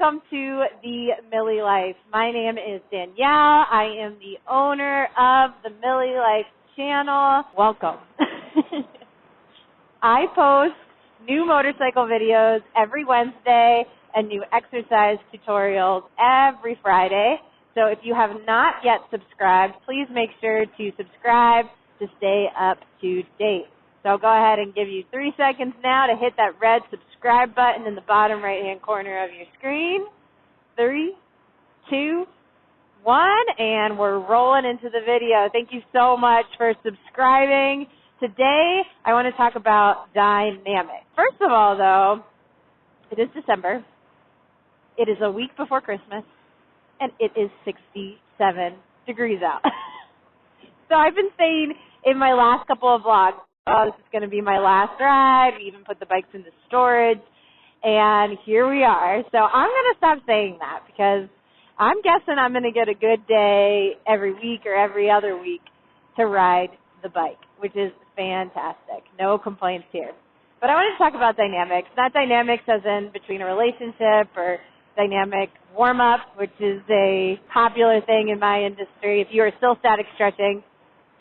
welcome to the Millie Life. My name is Danielle. I am the owner of the Millie Life channel. Welcome. I post new motorcycle videos every Wednesday and new exercise tutorials every Friday. So if you have not yet subscribed, please make sure to subscribe to stay up to date. So I'll go ahead and give you 3 seconds now to hit that red subscribe button in the bottom right-hand corner of your screen. 3, 2, 1, and we're rolling into the video. Thank you so much for subscribing. Today, I want to talk about dynamics. First of all, though, it is December. It is a week before Christmas, and it is 67 degrees out. So I've been saying in my last couple of vlogs, oh, this is going to be my last ride. We even put the bikes into storage, and here we are. So I'm going to stop saying that because I'm guessing I'm going to get a good day every week or every other week to ride the bike, which is fantastic. No complaints here. But I want to talk about dynamics, not dynamics as in between a relationship or dynamic warm-up, which is a popular thing in my industry. If you are still static stretching,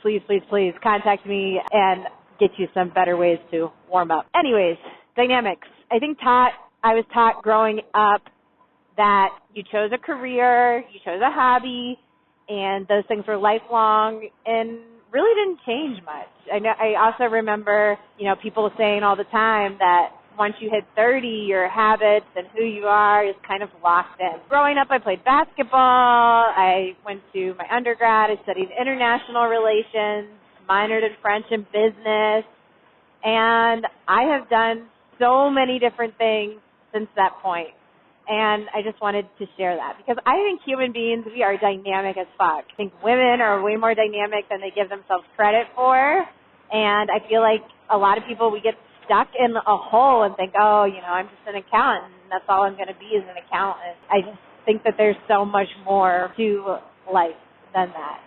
please, please, please contact me and get you some better ways to warm up. Anyways, dynamics. I was taught growing up that you chose a career, you chose a hobby, and those things were lifelong and really didn't change much. I also remember, people saying all the time that once you hit 30, your habits and who you are is kind of locked in. Growing up, I played basketball. I went to my undergrad. I studied international relations, minored in French and business, and I have done so many different things since that point. And I just wanted to share that because I think human beings, we are dynamic as fuck. I think women are way more dynamic than they give themselves credit for. And I feel like a lot of people, we get stuck in a hole and think, oh, I'm just an accountant and that's all I'm going to be is an accountant. I just think that there's so much more to life than that.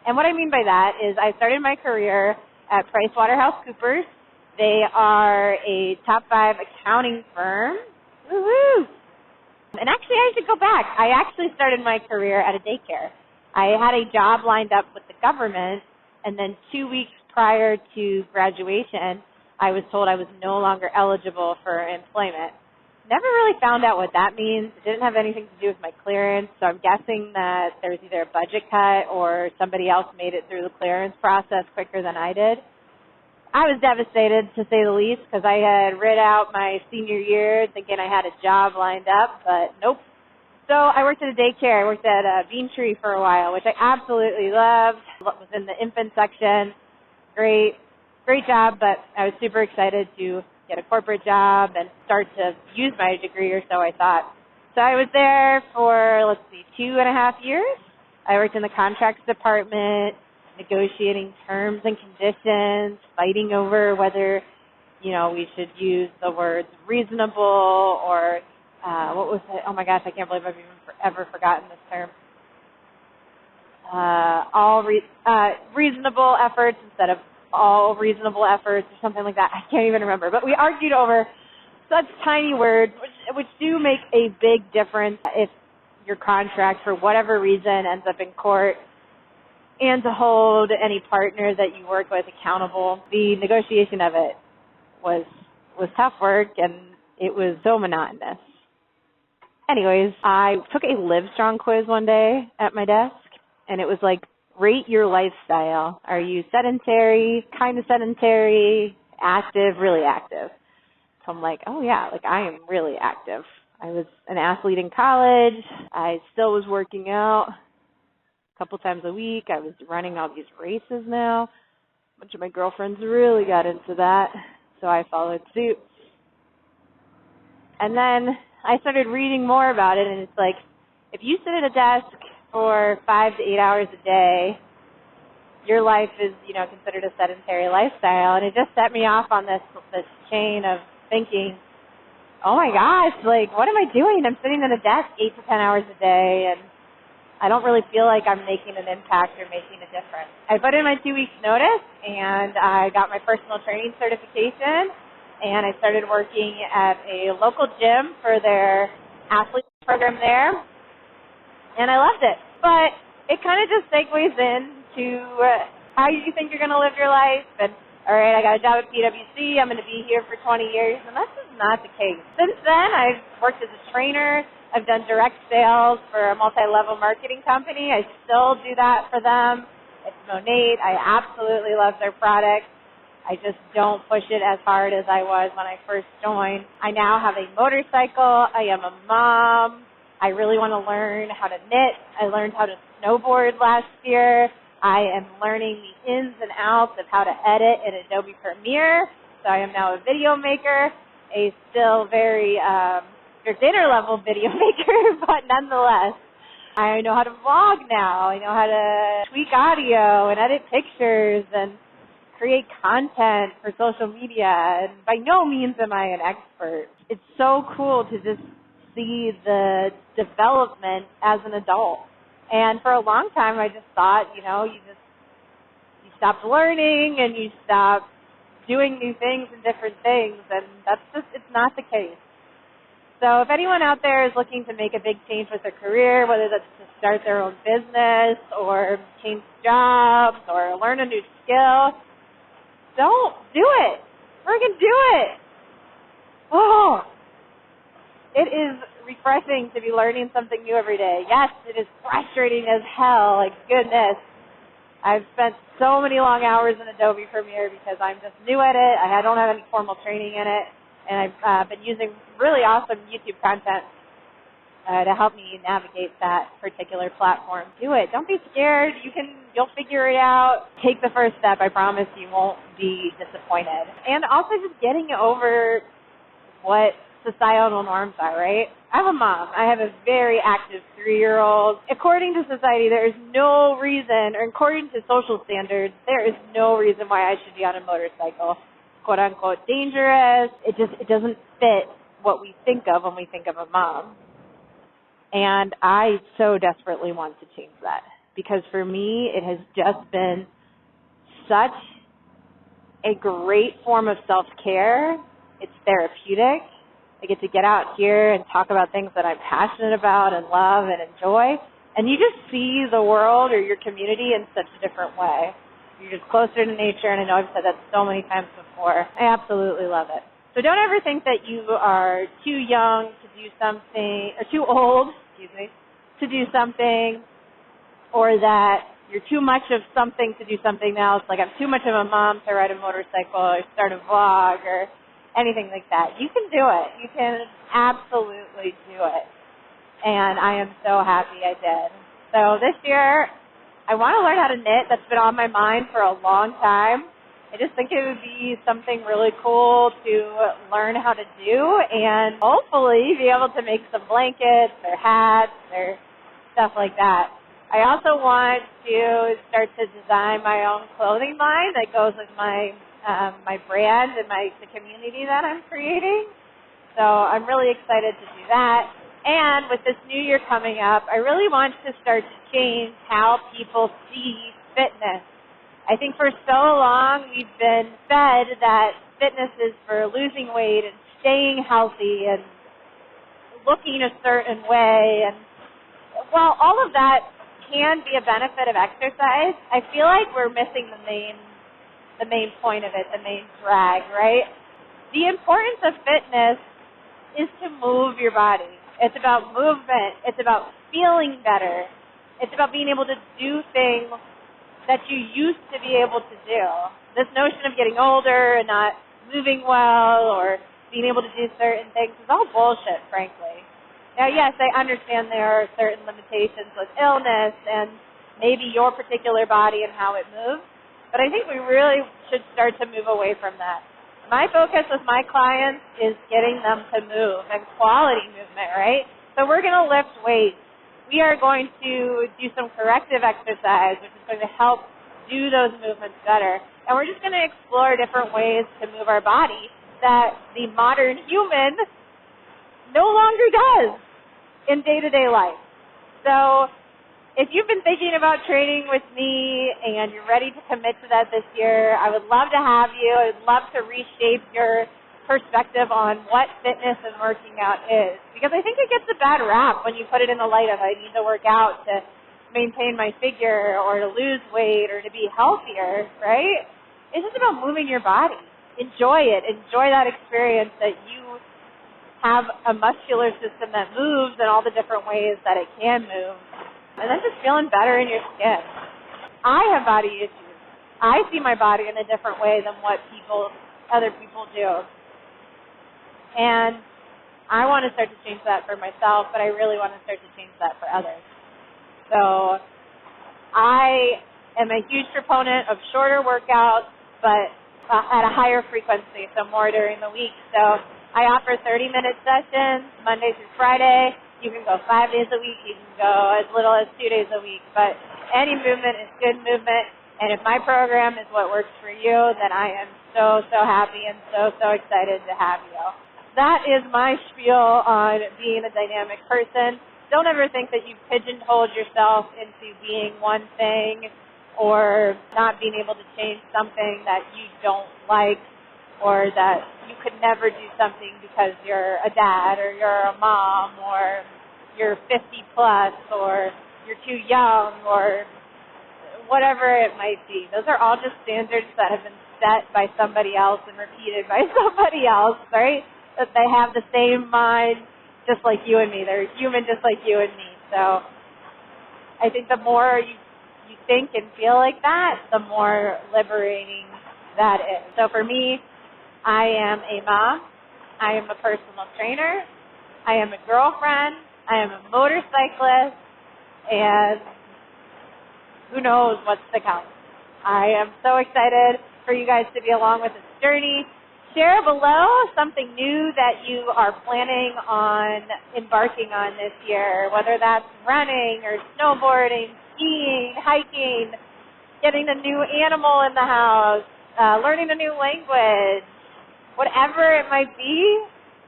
And what I mean by that is I started my career at PricewaterhouseCoopers. They are a top 5 accounting firm. Woo-hoo! And actually, I should go back. I actually started my career at a daycare. I had a job lined up with the government, and then 2 weeks prior to graduation, I was told I was no longer eligible for employment. Never really found out what that means. It didn't have anything to do with my clearance, so I'm guessing that there was either a budget cut or somebody else made it through the clearance process quicker than I did. I was devastated, to say the least, because I had rid out my senior year thinking I had a job lined up, but nope. So I worked at a daycare. I worked at Bean Tree for a while, which I absolutely loved. Was in the infant section. Great job, but I was super excited to get a corporate job and start to use my degree, or so I thought. So I was there for, 2.5 years. I worked in the contracts department, negotiating terms and conditions, fighting over whether, we should use the words reasonable or, what was it? Oh my gosh, I can't believe I've ever forgotten this term. Reasonable efforts instead of all reasonable efforts or something like that. I can't even remember. But we argued over such tiny words, which do make a big difference if your contract, for whatever reason, ends up in court, and to hold any partner that you work with accountable. The negotiation of it was tough work, and it was so monotonous. Anyways, I took a Livestrong quiz one day at my desk, and it was like, rate your lifestyle. Are you sedentary, kind of sedentary, active, really active? So I'm like, oh yeah, I am really active. I was an athlete in college. I still was working out a couple times a week. I was running all these races now. A bunch of my girlfriends really got into that, so I followed suit. And then I started reading more about it, and it's like, if you sit at a desk for 5 to 8 hours a day, your life is, considered a sedentary lifestyle. And it just set me off on this chain of thinking, oh my gosh, what am I doing? I'm sitting at a desk 8 to 10 hours a day, and I don't really feel like I'm making an impact or making a difference. I put in my 2 weeks notice, and I got my personal training certification, and I started working at a local gym for their athlete program there, and I loved it. But it kind of just segues into how you think you're going to live your life. And, all right, I got a job at PwC. I'm going to be here for 20 years, and that's just not the case. Since then, I've worked as a trainer. I've done direct sales for a multi-level marketing company. I still do that for them. It's Monate. I absolutely love their product. I just don't push it as hard as I was when I first joined. I now have a motorcycle. I am a mom. I really want to learn how to knit. I learned how to snowboard last year. I am learning the ins and outs of how to edit in Adobe Premiere. So I am now a video maker, a still very beginner-level video maker, but nonetheless, I know how to vlog now. I know how to tweak audio and edit pictures and create content for social media, and by no means am I an expert. It's so cool to just see the development as an adult. And for a long time, I just thought, you stopped learning and you stopped doing new things and different things, and it's not the case. So if anyone out there is looking to make a big change with their career, whether that's to start their own business or change jobs or learn a new skill, don't do it. Friggin' do it. Oh, it is refreshing to be learning something new every day. Yes, it is frustrating as hell. Like, goodness. I've spent so many long hours in Adobe Premiere because I'm just new at it. I don't have any formal training in it. And I've been using really awesome YouTube content to help me navigate that particular platform. Do it. Don't be scared. You'll figure it out. Take the first step. I promise you won't be disappointed. And also just getting over what societal norms are, right? I'm a mom. I have a very active 3-year-old. According to society, there is no reason, or according to social standards, there is no reason why I should be on a motorcycle. Quote unquote dangerous. It doesn't fit what we think of when we think of a mom. And I so desperately want to change that, because for me it has just been such a great form of self-care. It's therapeutic. I get to get out here and talk about things that I'm passionate about and love and enjoy. And you just see the world or your community in such a different way. You're just closer to nature, and I know I've said that so many times before. I absolutely love it. So don't ever think that you are too young to do something, or too old, to do something, or that you're too much of something to do something else, like I'm too much of a mom to ride a motorcycle or start a vlog or anything like that. You can do it. You can absolutely do it. And I am so happy I did. So this year, I want to learn how to knit. That's been on my mind for a long time. I just think it would be something really cool to learn how to do and hopefully be able to make some blankets or hats or stuff like that. I also want to start to design my own clothing line that goes with my brand and the community that I'm creating. So I'm really excited to do that. And with this new year coming up, I really want to start to change how people see fitness. I think for so long we've been fed that fitness is for losing weight and staying healthy and looking a certain way. And while all of that can be a benefit of exercise, I feel like we're missing the main point of it, the main drag, right? The importance of fitness is to move your body. It's about movement. It's about feeling better. It's about being able to do things that you used to be able to do. This notion of getting older and not moving well or being able to do certain things is all bullshit, frankly. Now, yes, I understand there are certain limitations with illness and maybe your particular body and how it moves, but I think we really should start to move away from that. My focus with my clients is getting them to move and quality movement, right? So we're going to lift weights. We are going to do some corrective exercise, which is going to help do those movements better. And we're just going to explore different ways to move our body that the modern human no longer does in day-to-day life. So if you've been thinking about training with me and you're ready to commit to that this year, I would love to have you. I would love to reshape your perspective on what fitness and working out is. Because I think it gets a bad rap when you put it in the light of I need to work out to maintain my figure or to lose weight or to be healthier, right? It's just about moving your body. Enjoy it. Enjoy that experience that you have a muscular system that moves in all the different ways that it can move. And then just feeling better in your skin. I have body issues. I see my body in a different way than what other people do. And I want to start to change that for myself, but I really want to start to change that for others. So I am a huge proponent of shorter workouts, but at a higher frequency, so more during the week. So I offer 30-minute sessions Monday through Friday. You can go 5 days a week. You can go as little as 2 days a week. But any movement is good movement. And if my program is what works for you, then I am so, so happy and so, so excited to have you. That is my spiel on being a dynamic person. Don't ever think that you've pigeonholed yourself into being one thing or not being able to change something that you don't like or that you could never do something because you're a dad or you're a mom or you're 50 plus or you're too young or whatever it might be. Those are all just standards that have been set by somebody else and repeated by somebody else, right? That they have the same mind just like you and me. They're human just like you and me. So I think the more you think and feel like that, the more liberating that is. So for me, I am a mom. I am a personal trainer. I am a girlfriend. I am a motorcyclist. And who knows what's to come. I am so excited for you guys to be along with this journey. Share below something new that you are planning on embarking on this year, whether that's running or snowboarding, skiing, hiking, getting a new animal in the house, learning a new language, whatever it might be,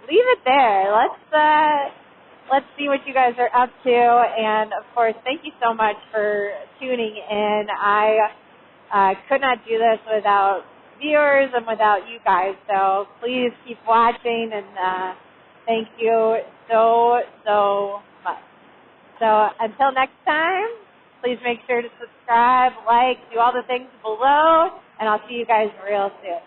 leave it there. Let's see what you guys are up to. And, of course, thank you so much for tuning in. I could not do this without viewers and without you guys. So please keep watching, and thank you so, so much. So until next time, please make sure to subscribe, like, do all the things below, and I'll see you guys real soon.